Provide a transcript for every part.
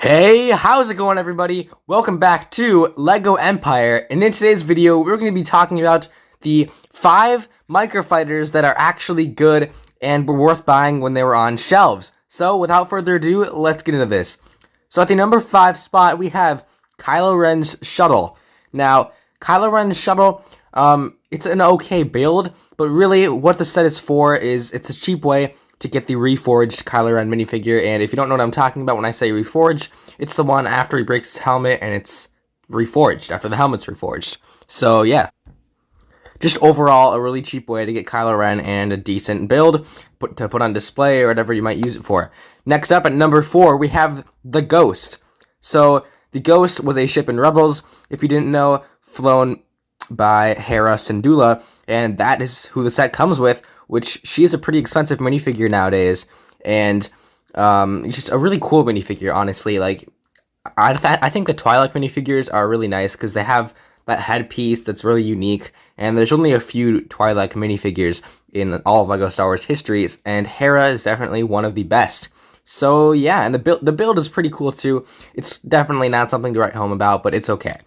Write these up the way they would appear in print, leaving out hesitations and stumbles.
Hey, how's it going, everybody? Welcome back to LEGO Empire, and in today's video we're going to be talking about the 5 Microfighters that are actually good and were worth buying when they were on shelves. So without further ado, let's get into this. So at the number 5 spot we have Kylo Ren's Shuttle. Now, Kylo Ren's Shuttle, it's an okay build, but really what the set is for is it's a cheap way to get the reforged Kylo Ren minifigure. And if you don't know what I'm talking about when I say reforged, it's the one after he breaks his helmet and it's reforged, after the helmet's reforged. So yeah, just overall a really cheap way to get Kylo Ren and a decent build to put on display or whatever you might use it for. Next up at number 4, we have the Ghost. So the Ghost was a ship in Rebels, if you didn't know, flown by Hera Syndulla, and that is who the set comes with, which she is a pretty expensive minifigure nowadays, and just a really cool minifigure, honestly. Like, I think the Twi'lek minifigures are really nice because they have that headpiece that's really unique, and there's only a few Twi'lek minifigures in all of LEGO Star Wars histories, and Hera is definitely one of the best. So yeah, and the build is pretty cool too. It's definitely not something to write home about, but it's okay.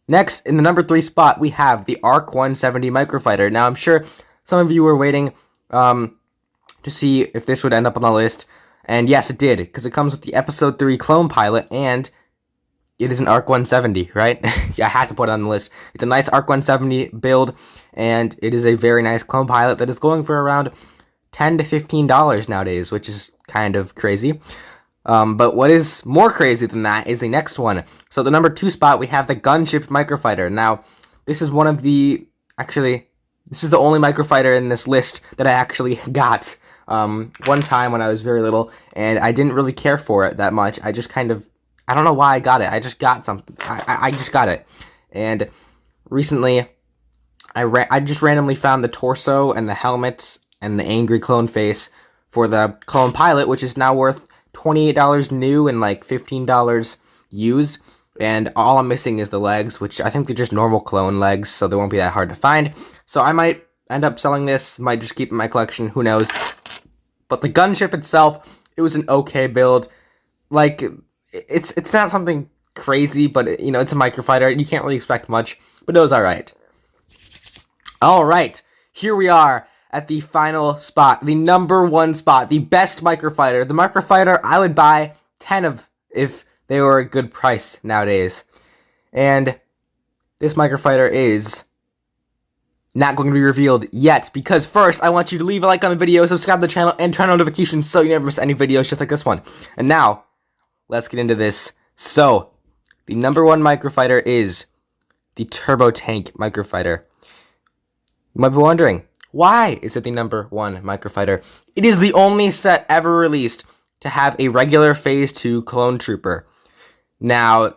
Next, in the number 3 spot, we have the ARC 170 Microfighter. Now, I'm sure some of you were waiting to see if this would end up on the list, and yes, it did, because it comes with the Episode 3 clone pilot, and it is an ARC 170, right? Yeah, I had to put it on the list. It's a nice ARC 170 build, and it is a very nice clone pilot that is going for around $10 to $15 nowadays, which is kind of crazy. But what is more crazy than that is the next one. So the number 2 spot, we have the Gunship Microfighter. Now, this is one of the, actually, this is the only Microfighter in this list that I actually got one time when I was very little, and I didn't really care for it that much. I just kind of, I don't know why I got it. I just got something. I just got it. And recently, I just randomly found the torso and the helmet and the angry clone face for the clone pilot, which is now worth $28 new and like $15 used. And all I'm missing is the legs, which I think they're just normal clone legs, so they won't be that hard to find. So I might end up selling this, might just keep it in my collection, who knows. But the gunship itself, it was an okay build. Like, it's not something crazy, but, you know, it's a microfighter. You can't really expect much, but it was alright. Alright, here we are at the final spot, the number 1 spot, the best microfighter. The microfighter I would buy 10 of if they were a good price nowadays. And this microfighter is not going to be revealed yet, because first, I want you to leave a like on the video, subscribe to the channel, and turn on notifications so you never miss any videos just like this one. And now, let's get into this. So, the number 1 microfighter is the Turbo Tank Microfighter. You might be wondering, why is it the number 1 microfighter? It is the only set ever released to have a regular Phase 2 Clone Trooper. Now,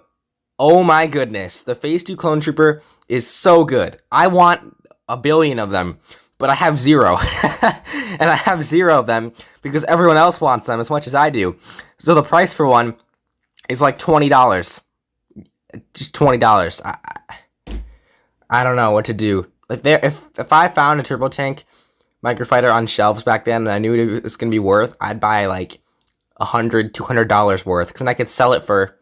oh my goodness, the Phase 2 Clone Trooper is so good. I want a billion of them, but I have 0. And I have 0 of them because everyone else wants them as much as I do. So the price for one is like $20. Just $20. I don't know what to do. If I found a Turbo Tank Microfighter on shelves back then and I knew it was going to be worth, I'd buy like $100, $200 worth, because then I could sell it for,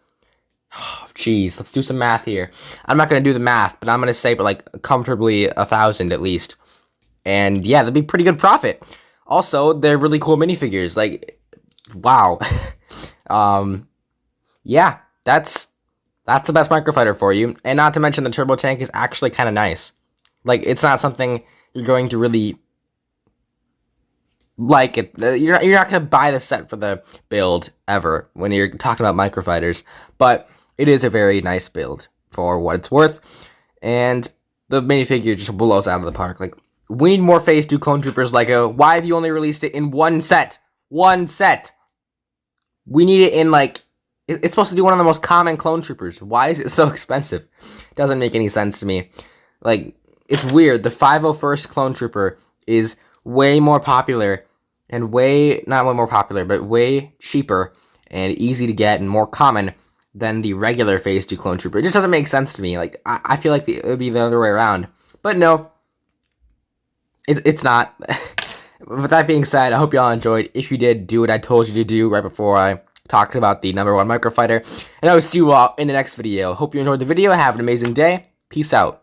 jeez, let's do some math here. I'm not going to do the math, but I'm going to say but like comfortably 1,000 at least. And yeah, that'd be pretty good profit. Also, they're really cool minifigures. Like, wow. Yeah, that's the best microfighter for you. And not to mention the Turbo Tank is actually kind of nice. Like, it's not something you're going to really like it. You're not going to buy the set for the build ever when you're talking about microfighters, but it is a very nice build for what it's worth, and the minifigure just blows out of the park. Like, we need more Phase 2 Clone Troopers. Like, why have you only released it in one set? One set! We need it in, like, it's supposed to be one of the most common Clone Troopers. Why is it so expensive? It doesn't make any sense to me. Like, it's weird. The 501st Clone Trooper is way more popular, and not way more popular, but way cheaper and easy to get and more common than the regular Phase 2 Clone Trooper. It just doesn't make sense to me. Like, I feel like it would be the other way around. But no, it's not. With that being said, I hope y'all enjoyed. If you did, do what I told you to do right before I talking about the #1 Microfighter. And I will see you all in the next video. Hope you enjoyed the video. Have an amazing day. Peace out.